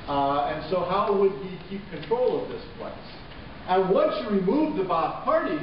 And so how would he keep control of this place? And once you remove the Ba'ath Party,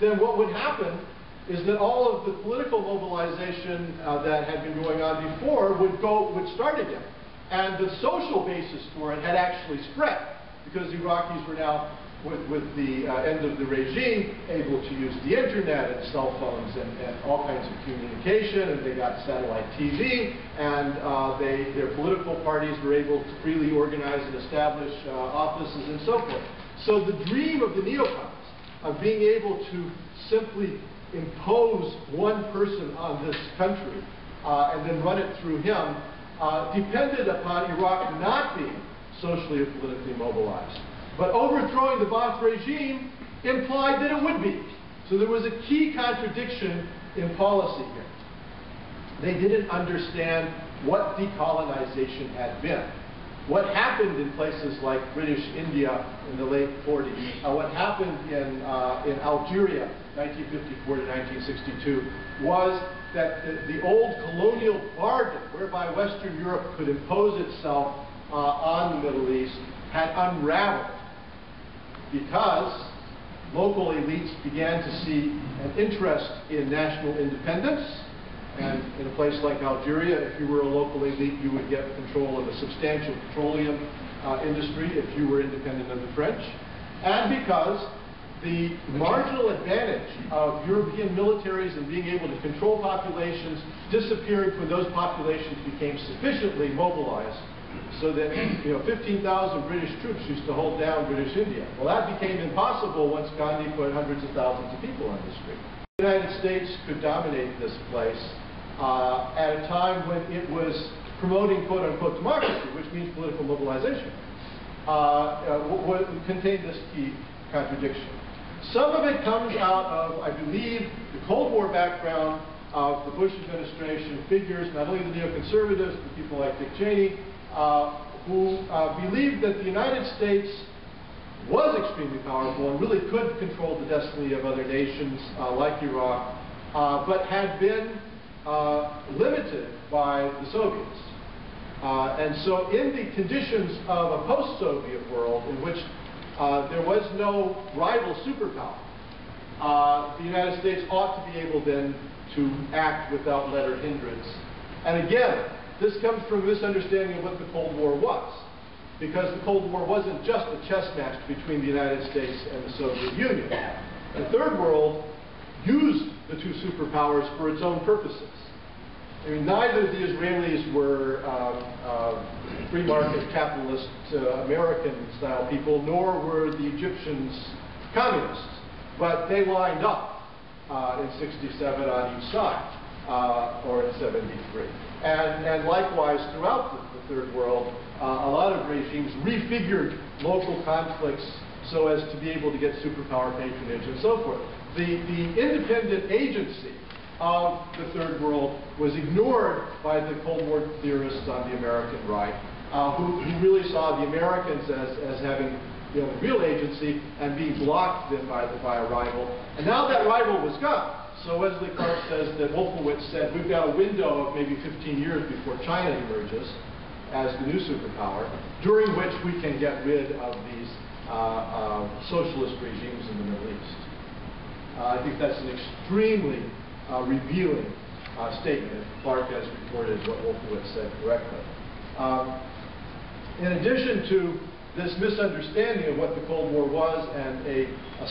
then what would happen is that all of the political mobilization that had been going on before would start again. And the social basis for it had actually spread, because the Iraqis were now, with the end of the regime, able to use the internet and cell phones and all kinds of communication, and they got satellite TV, and their political parties were able to freely organize and establish offices and so forth. So the dream of the neocons of being able to simply impose one person on this country and then run it through him depended upon Iraq not being socially or politically mobilized. But overthrowing the Ba'ath regime implied that it would be. So there was a key contradiction in policy here. They didn't understand what decolonization had been. What happened in places like British India in the late 40s, what happened in Algeria, 1954 to 1962, was that the old colonial bargain, whereby Western Europe could impose itself on the Middle East, had unraveled, because local elites began to see an interest in national independence. And in a place like Algeria, if you were a local elite, you would get control of a substantial petroleum industry if you were independent of the French. And because the marginal advantage of European militaries in being able to control populations disappeared when those populations became sufficiently mobilized, so that 15,000 British troops used to hold down British India. Well, that became impossible once Gandhi put hundreds of thousands of people on the street. The United States could dominate this place at a time when it was promoting quote-unquote democracy, which means political mobilization, contained this key contradiction. Some of it comes out of, I believe, the Cold War background of the Bush administration figures, not only the neoconservatives, but people like Dick Cheney, who believed that the United States was extremely powerful and really could control the destiny of other nations like Iraq, but had been limited by the Soviets. And so in the conditions of a post-Soviet world in which there was no rival superpower, the United States ought to be able then to act without let or hindrance. And again, this comes from a misunderstanding of what the Cold War was, because the Cold War wasn't just a chess match between the United States and the Soviet Union. The Third World used the two superpowers for its own purposes. I mean, neither the Israelis were free market capitalist American-style people, nor were the Egyptians communists. But they lined up in '67 on each side, or in '73. And likewise, throughout the Third World, a lot of regimes refigured local conflicts so as to be able to get superpower patronage and so forth. The independent agency of the Third World was ignored by the Cold War theorists on the American right, who really saw the Americans as having the real agency and being blocked then by a rival. And now that rival was gone. So Wesley Clark says that Wolfowitz said, we've got a window of maybe 15 years before China emerges as the new superpower, during which we can get rid of these socialist regimes in the Middle East. I think that's an extremely revealing statement. Clark has reported what Wolfowitz said correctly. In addition to this misunderstanding of what the Cold War was and a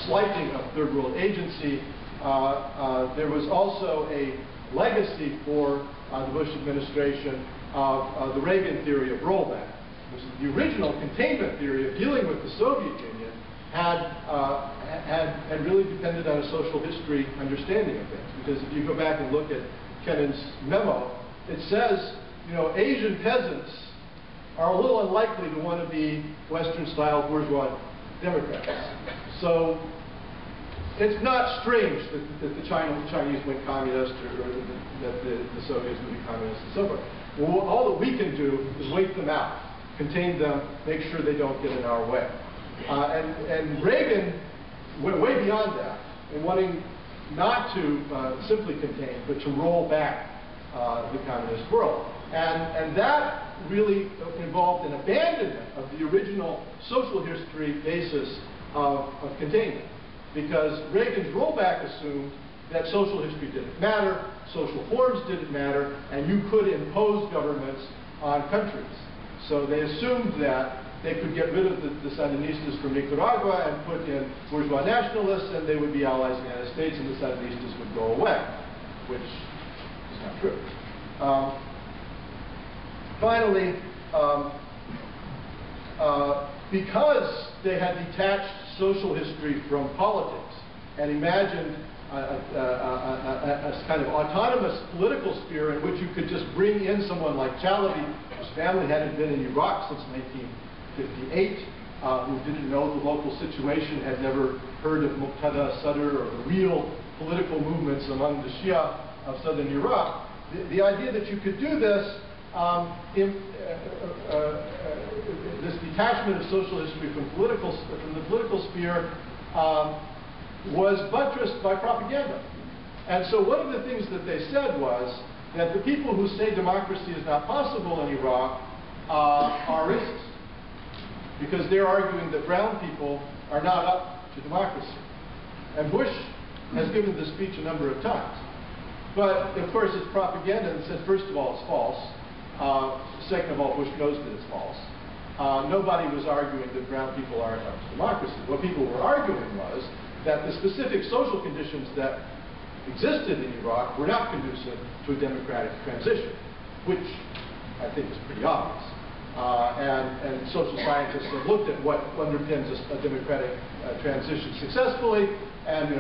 slighting of Third World agency, there was also a legacy for the Bush administration of the Reagan theory of rollback, which is the original containment theory of dealing with the Soviet Union had really depended on a social history understanding of things. Because if you go back and look at Kennan's memo, it says, Asian peasants are a little unlikely to want to be Western-style bourgeois Democrats. So it's not strange that the Chinese went communist, or that the Soviets would be communist and so forth. Well, all that we can do is wait them out, contain them, make sure they don't get in our way. And Reagan went way beyond that in wanting not to simply contain, but to roll back the communist world. And that really involved an abandonment of the original social history basis of containment. Because Reagan's rollback assumed that social history didn't matter, social forms didn't matter, and you could impose governments on countries. So they assumed that they could get rid of the Sandinistas from Nicaragua and put in bourgeois nationalists, and they would be allies of the United States, and the Sandinistas would go away, which is not true. Finally, because they had detached social history from politics and imagined a kind of autonomous political sphere in which you could just bring in someone like Chalabi, whose family hadn't been in Iraq since 1958, who didn't know the local situation, had never heard of Muqtada Sadr or the real political movements among the Shia of southern Iraq. The idea that you could do this, this detachment of social history from the political sphere, was buttressed by propaganda. And so one of the things that they said was that the people who say democracy is not possible in Iraq are racist, because they're arguing that brown people are not up to democracy. And Bush has given this speech a number of times. But, of course, it's propaganda and says, first of all, it's false. Second of all, Bush knows that it's false. Nobody was arguing that brown people aren't up to democracy. What people were arguing was that the specific social conditions that existed in Iraq were not conducive to a democratic transition, which I think is pretty obvious. And social scientists have looked at what underpins a democratic transition successfully, and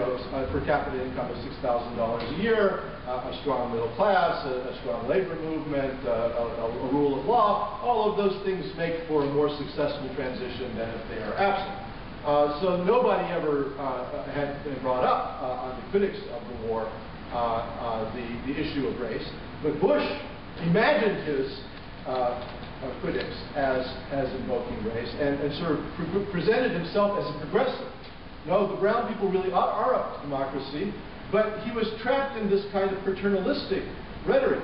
per capita income of $6,000 a year, a strong middle class, a strong labor movement, a rule of law. All of those things make for a more successful transition than if they are absent. So nobody ever had been brought up on the critics of the war the issue of race. But Bush imagined his critics as invoking race and sort of presented himself as a progressive. No, the brown people really are up to democracy, but he was trapped in this kind of paternalistic rhetoric.